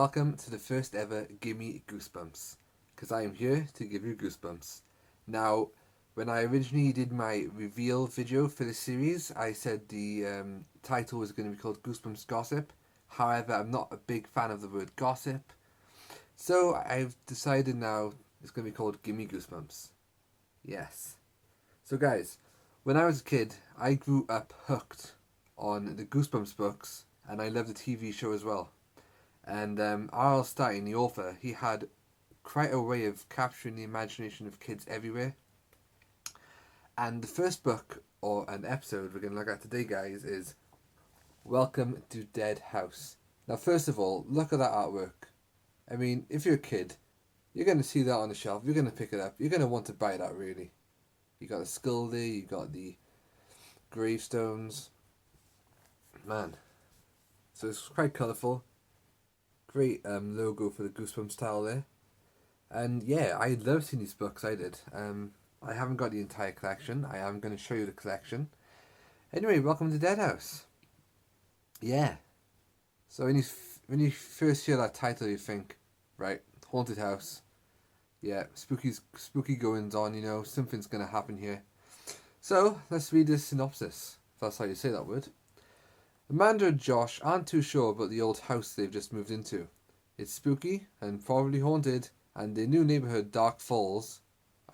welcome to the first ever Gimme Goosebumps, because I am here to give you goosebumps. Now, when I originally did my reveal video for this series, I said the title was going to be called Goosebumps Gossip. However, I'm not a big fan of the word gossip, so I've decided now it's going to be called Gimme Goosebumps. Yes. So guys, when I was a kid, I grew up hooked on the Goosebumps books, and I loved the TV show as well. And R.L. Stine, the author, he had quite a way of capturing the imagination of kids everywhere. And the first book, or an episode we're going to look at today, guys, is Welcome to Dead House. Now, first of all, look at that artwork. I mean, if you're a kid, you're going to see that on the shelf, you're going to pick it up, you're going to want to buy that, really. You got the skull there, you got the gravestones. Man. So it's quite colourful. Great logo for the Goosebumps style there. And yeah, I love seeing these books, I did. I haven't got the entire collection. I am going to show you the collection. Anyway, welcome to Dead House. Yeah. So when you first hear that title, you think, right, haunted house. Yeah, spooky goings on, you know, something's going to happen here. So, let's read this synopsis, if that's how you say that word. Amanda and Josh aren't too sure about the old house they've just moved into. It's spooky and probably haunted, and their new neighbourhood, Dark Falls,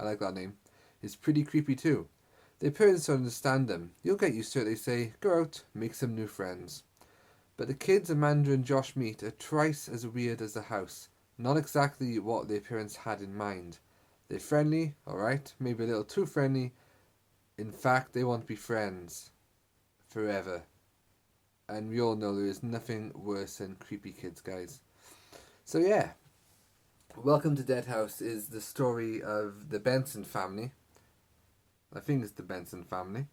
I like that name, is pretty creepy too. Their parents don't understand them. You'll get used to it, they say. Go out, make some new friends. But the kids Amanda and Josh meet are twice as weird as the house. Not exactly what their parents had in mind. They're friendly, alright, maybe a little too friendly. In fact, they want to be friends. Forever. And we all know there is nothing worse than creepy kids, guys. So yeah, Welcome to Dead House is the story of the Benson family. I think it's the Benson family.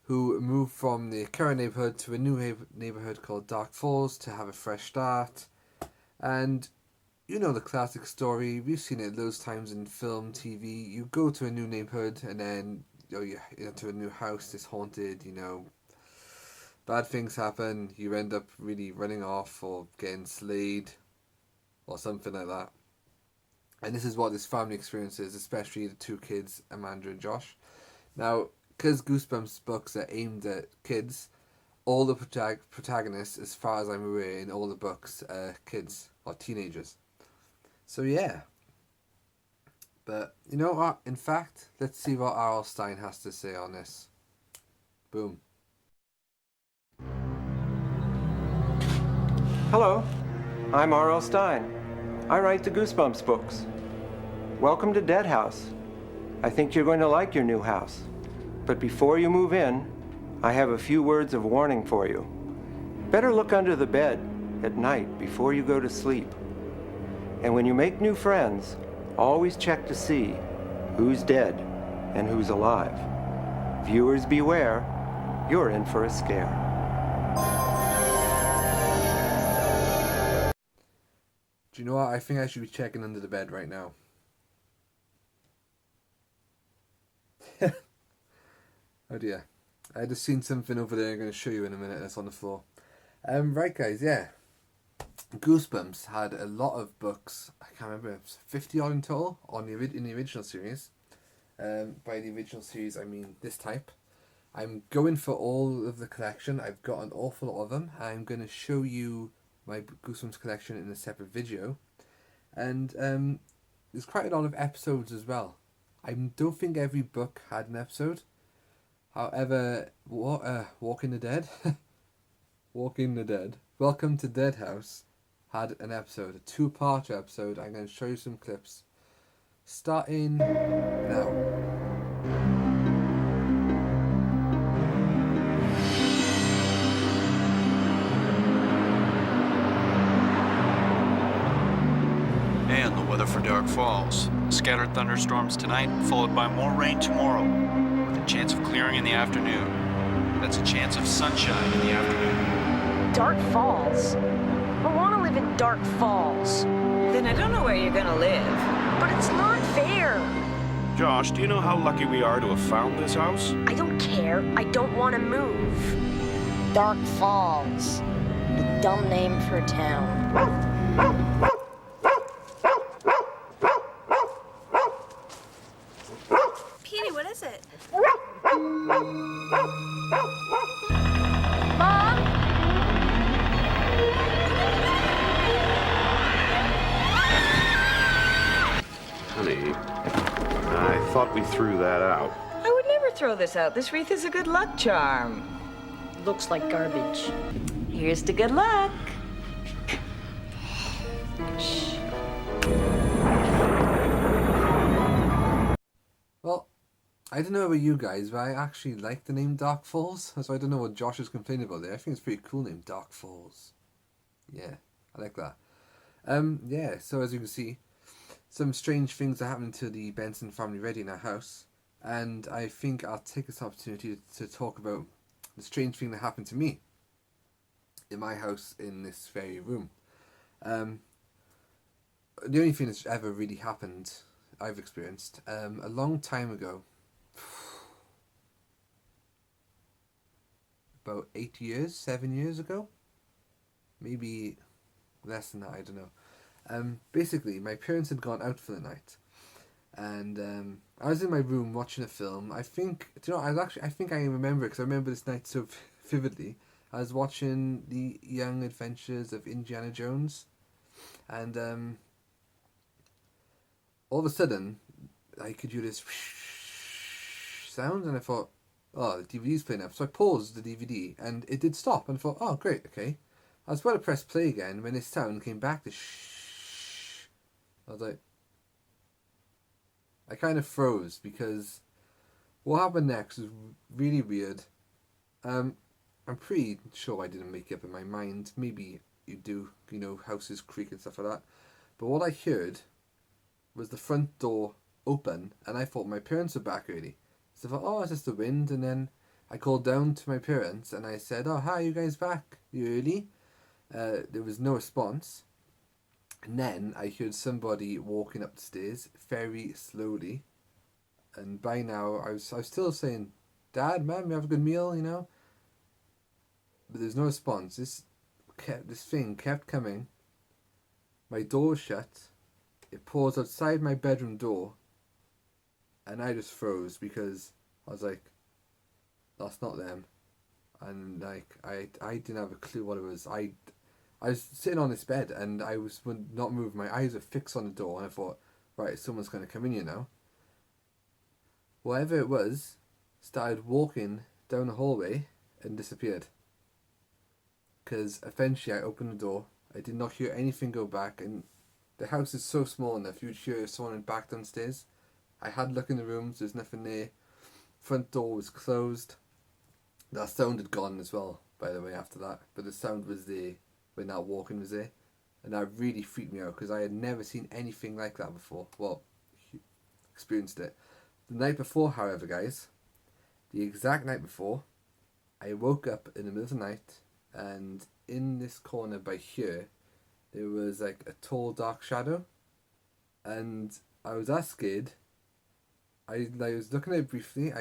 Who moved from the current neighbourhood to a new neighbourhood called Dark Falls to have a fresh start. And you know the classic story, we've seen it those times in film, TV. You go to a new neighbourhood and then you enter a new house, it's haunted, you know. Bad things happen, you end up really running off or getting slayed or something like that. And this is what this family experiences, especially the two kids, Amanda and Josh. Now, because Goosebumps books are aimed at kids, all the protagonists, as far as I'm aware, in all the books are kids or teenagers. So yeah. But you know what? In fact, let's see what R.L. Stine has to say on this. Boom. Hello, I'm R.L. Stine. I write the Goosebumps books. Welcome to Dead House. I think you're going to like your new house. But before you move in, I have a few words of warning for you. Better look under the bed at night before you go to sleep. And when you make new friends, always check to see who's dead and who's alive. Viewers beware, you're in for a scare. Do you know what? I think I should be checking under the bed right now. Oh dear. I just seen something over there I'm going to show you in a minute that's on the floor. Right guys, yeah. Goosebumps had a lot of books. I can't remember, it was 50 odd in total in the original series. By the original series I mean this type. I'm going for all of the collection. I've got an awful lot of them. I'm going to show you my Goosebumps collection in a separate video. And there's quite a lot of episodes as well. I don't think every book had an episode. However, Walking the Dead, Walking the Dead, Welcome to Dead House had an episode, a two-part episode. I'm going to show you some clips. Starting now. And the weather for Dark Falls. Scattered thunderstorms tonight, followed by more rain tomorrow, with a chance of clearing in the afternoon. That's a chance of sunshine in the afternoon. Dark Falls? I want to live in Dark Falls. Then I don't know where you're gonna live. But it's not fair. Josh, do you know how lucky we are to have found this house? I don't care. I don't want to move. Dark Falls. A dumb name for a town. Petey, what is it? Mom? Honey, I thought we threw that out. I would never throw this out. This wreath is a good luck charm. Looks like garbage. Here's to good luck. Shh. Well, I don't know about you guys, but I actually like the name Dark Falls. So I don't know what Josh is complaining about there. I think it's a pretty cool name, Dark Falls. Yeah, I like that. Yeah, so as you can see, some strange things are happening to the Benson family already in our house. And I think I'll take this opportunity to talk about the strange thing that happened to me in my house in this very room. The only thing that's ever really happened, I've experienced, a long time ago, about 7 years ago, maybe less than that, I don't know. Basically, my parents had gone out for the night, and I was in my room watching a film. I think, I think I remember it because I remember this night so vividly. I was watching The Young Adventures of Indiana Jones, and all of a sudden, I could hear this sound, and I thought, oh, the DVD's playing up. So I paused the DVD, and it did stop, and I thought, oh, great, okay. I was about to press play again when this sound came back, the shh. I was like, I kind of froze, because what happened next was really weird. I'm pretty sure I didn't make it up in my mind. Maybe you do, houses creak and stuff like that. But what I heard was the front door open, and I thought my parents were back early. So I thought, oh, it's just the wind. And then I called down to my parents, and I said, oh, hi, you guys back? You early? There was no response. And then I heard somebody walking up the stairs very slowly. And by now, I was still saying, Dad, Mum, you have a good meal, But there's no response. This thing kept coming. My door was shut. It paused outside my bedroom door. And I just froze because I was like, that's not them. And I didn't have a clue what it was. I was sitting on this bed and I would not move. My eyes were fixed on the door, and I thought, right, someone's going to come in here now. Whatever it was started walking down the hallway and disappeared. Because eventually I opened the door. I did not hear anything go back, and the house is so small enough you'd hear someone back downstairs. I had a look in the rooms, there's nothing there. Front door was closed. That sound had gone as well, by the way, after that. But the sound was there when that walking was there. And that really freaked me out because I had never seen anything like that before. Well, experienced it. The night before, however, guys, the exact night before, I woke up in the middle of the night, and in this corner by here, there was like a tall dark shadow. And I was that scared. I was looking at it briefly.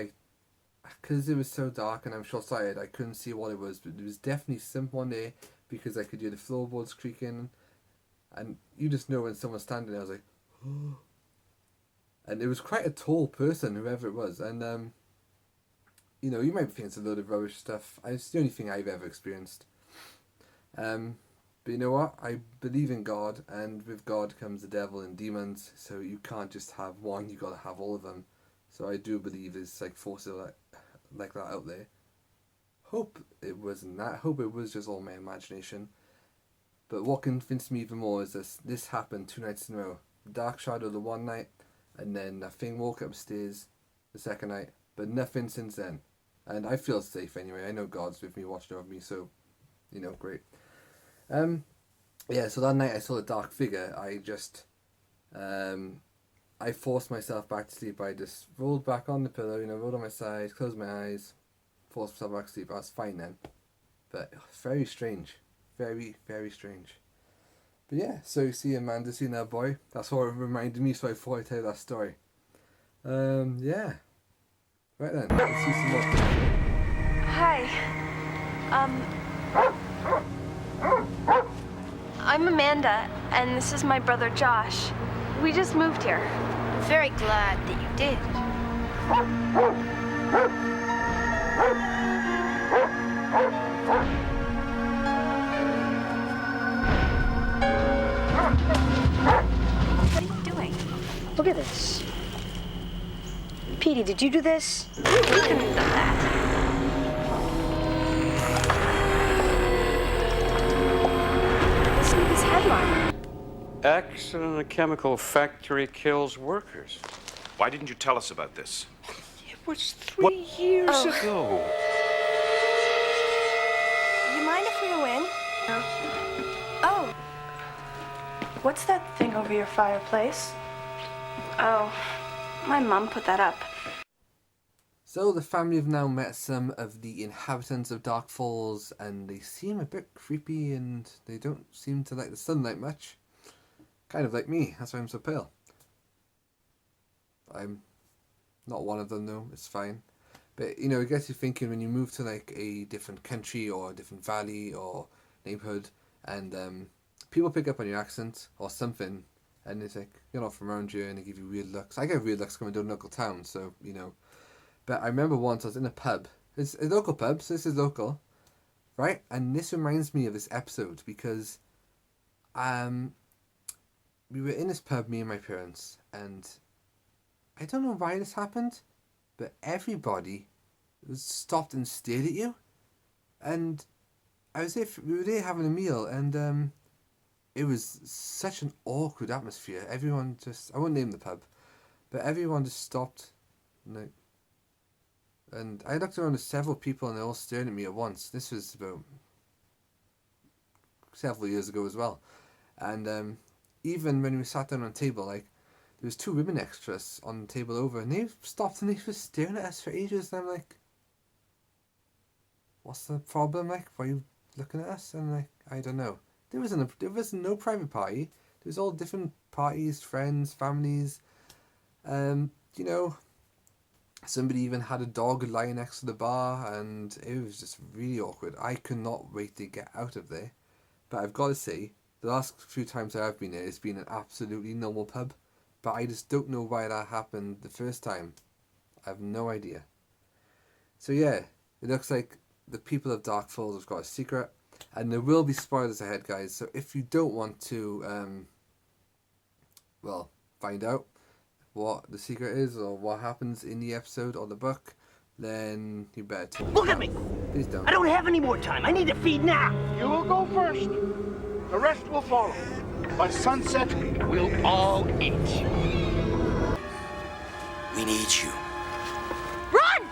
Because it was so dark and I'm short-sighted, I couldn't see what it was, but there was definitely someone there because I could hear the floorboards creaking, and you just know when someone's standing there. I was like, oh. And it was quite a tall person, whoever it was, and you might think it's a load of rubbish stuff. It's the only thing I've ever experienced. But you know what? I believe in God, and with God comes the devil and demons, so you can't just have one, you gotta have all of them. So I do believe there's like forces like that out there. Hope it wasn't that. Hope it was just all my imagination. But what convinced me even more is this happened 2 nights in a row. Dark shadow the one night, and then that thing walk upstairs the second night. But nothing since then. And I feel safe anyway. I know God's with me, watching over me, so great. Yeah, so that night I saw a dark figure. I just I forced myself back to sleep. I just rolled back on the pillow, rolled on my side, closed my eyes, forced myself back to sleep. I was fine then. But very strange. Very, very strange. But yeah, so you see Amanda seeing that boy. That's what it reminded me, so I thought I'd tell you that story. Yeah. Right then, let's see some more. Hi. I'm Amanda, and this is my brother Josh. We just moved here. I'm very glad that you did. What are you doing? Look at this. Petey, did you do this? You couldn't have done that. Listen to this headline. Accident in a chemical factory kills workers. Why didn't you tell us about this? It was 3 years ago. You mind if we go in? No. Oh. What's that thing over your fireplace? Oh, my mom put that up. So the family have now met some of the inhabitants of Dark Falls, and they seem a bit creepy, and they don't seem to like the sunlight much. Kind of like me, that's why I'm so pale. I'm not one of them though, it's fine. But you know, it gets you thinking when you move to like a different country or a different valley or neighborhood, and people pick up on your accent or something, and it's like, you're not from around here, and they give you weird looks. I get weird looks coming to a local town, so you know. But I remember once I was in a pub. It's a local pub, so this is local, right? And this reminds me of this episode because we were in this pub, me and my parents, and I don't know why this happened, but everybody was stopped and stared at you. And I was we were there having a meal, and it was such an awkward atmosphere. Everyone just, I won't name the pub, but everyone just stopped, like. And I looked around at several people and they all stared at me at once. This was about several years ago as well. And even when we sat down on a table, like, there was 2 women extras on the table over, and they stopped and they were staring at us for ages. And I'm like, what's the problem? Like, why are you looking at us? And like, I don't know. There was no private party. There was all different parties, friends, families. You know, somebody even had a dog lying next to the bar, and it was just really awkward. I could not wait to get out of there. But I've got to say, the last few times I've been there, it's been an absolutely normal pub. But I just don't know why that happened the first time. I have no idea. So yeah, it looks like the people of Dark Falls have got a secret. And there will be spoilers ahead, guys. So if you don't want to, find out what the secret is or what happens in the episode or the book, then you better Look at me! Please don't. I don't have any more time. I need to feed now. You will go first. The rest will follow. By sunset, we'll all eat. We need you. Run!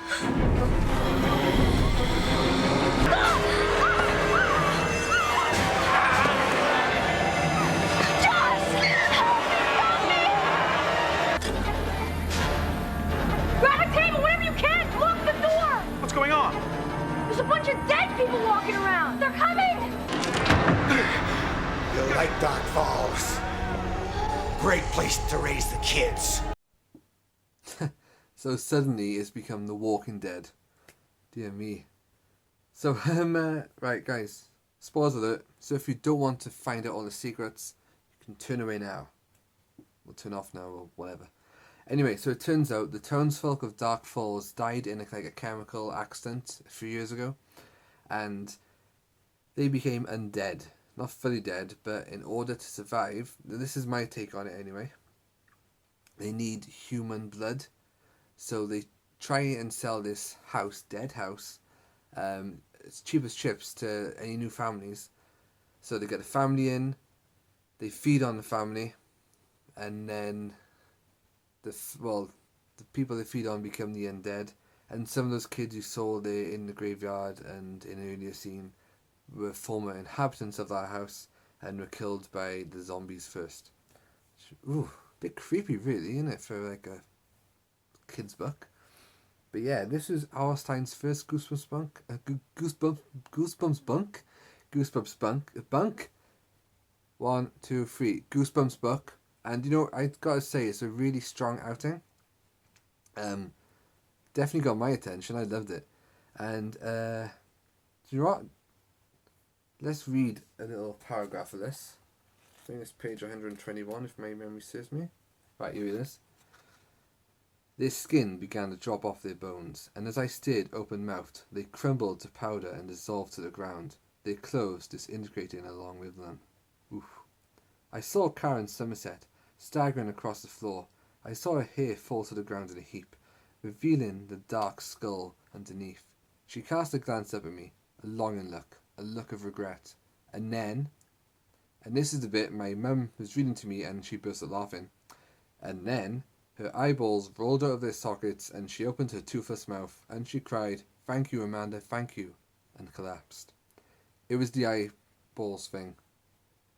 Grab a table, whatever you can! Lock the door! What's going on? There's a bunch of dead people walking around! They're coming! You like Dark Falls? Great place to raise the kids. So suddenly it's become The Walking Dead. Dear me. So, right guys, spoilers alert. So if you don't want to find out all the secrets, you can turn away now. We'll turn off now or whatever. Anyway, so it turns out the townsfolk of Dark Falls died in a chemical accident a few years ago. And they became undead. Not fully dead, but in order to survive, this is my take on it anyway, they need human blood. So they try and sell this house, dead house, as cheap as chips to any new families. So they get the family in, they feed on the family, and then the people they feed on become the undead. And some of those kids you saw there in the graveyard and in an earlier scene were former inhabitants of that house and were killed by the zombies first. Ooh, a bit creepy really, isn't it, for like a kid's book? But yeah, this is R. Stein's first Goosebumps bunk. 1, 2, 3, Goosebumps book. And you know, I gotta say, it's a really strong outing. Definitely got my attention. I loved it. And do you know what? Let's read a little paragraph of this. I think it's page 121 if my memory serves me. Right, here it is. Their skin began to drop off their bones, and as I stared open-mouthed, they crumbled to powder and dissolved to the ground, their clothes disintegrating along with them. Oof. I saw Karen Somerset staggering across the floor. I saw her hair fall to the ground in a heap, revealing the dark skull underneath. She cast a glance up at me, a longing look, a look of regret, and then, and this is the bit my mum was reading to me and she burst out laughing, and then her eyeballs rolled out of their sockets and she opened her toothless mouth and she cried, "Thank you, Amanda, thank you," and collapsed. It was the eyeballs thing.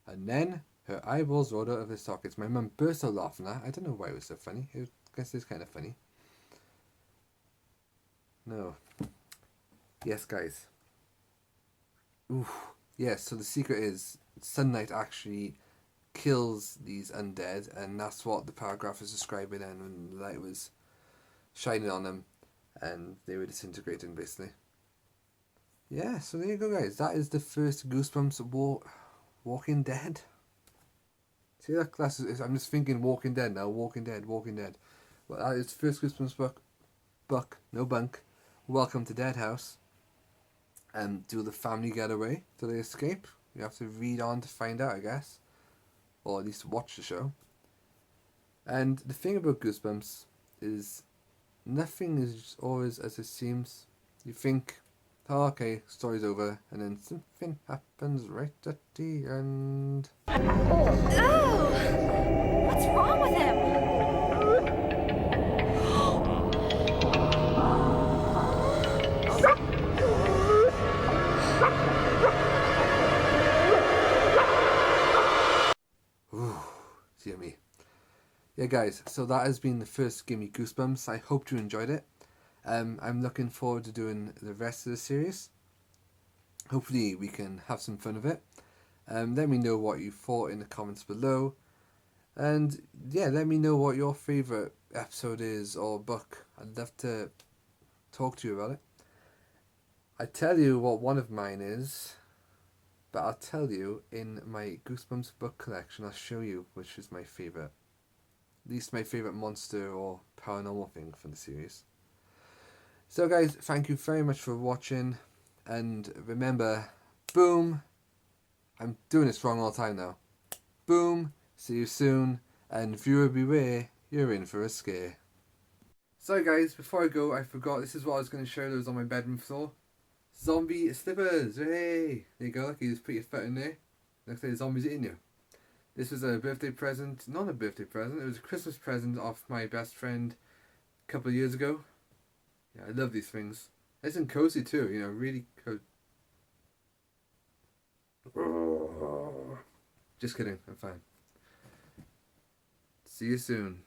And then her eyeballs rolled out of her sockets. My mum burst out laughing at that. I don't know why it was so funny. I guess it's kind of funny. No. Yes, guys. Ooh. Yes, so the secret is sunlight actually kills these undead, and that's what the paragraph is describing, and when the light was shining on them and they were disintegrating, basically. Yeah, so there you go, guys. That is the first Goosebumps Walking Dead. See that class? I'm just thinking Walking Dead now. Walking Dead. Well, that is the first Goosebumps book. No bunk. Welcome to Dead House. Do the family get away? Do they escape? You have to read on to find out, I guess. Or at least watch the show. And the thing about Goosebumps is nothing is always as it seems. You think, oh, okay, story's over, and then something happens right at the end. Oh! What's wrong with him? Ooh, yummy. Yeah, guys, so that has been the first Gimme Goosebumps. I hope you enjoyed it. I'm looking forward to doing the rest of the series. Hopefully we can have some fun with it. Let me know what you thought in the comments below. And yeah, let me know what your favourite episode is or book. I'd love to talk to you about it. I tell you what one of mine is, but I'll tell you in my Goosebumps book collection. I'll show you which is my favourite. At least my favourite monster or paranormal thing from the series. So guys, thank you very much for watching. And remember, boom. I'm doing this wrong all the time now. Boom. See you soon. And viewer beware, you're in for a scare. Sorry guys, before I go, I forgot. This is what I was going to show that was on my bedroom floor. Zombie slippers. Hey. There you go. Look, you just put your foot in there. Looks like the zombie's eating you. This was a birthday present. Not a birthday present. It was a Christmas present off my best friend a couple of years ago. Yeah, I love these things. Nice and cozy too. You know, really cozy. Just kidding. I'm fine. See you soon.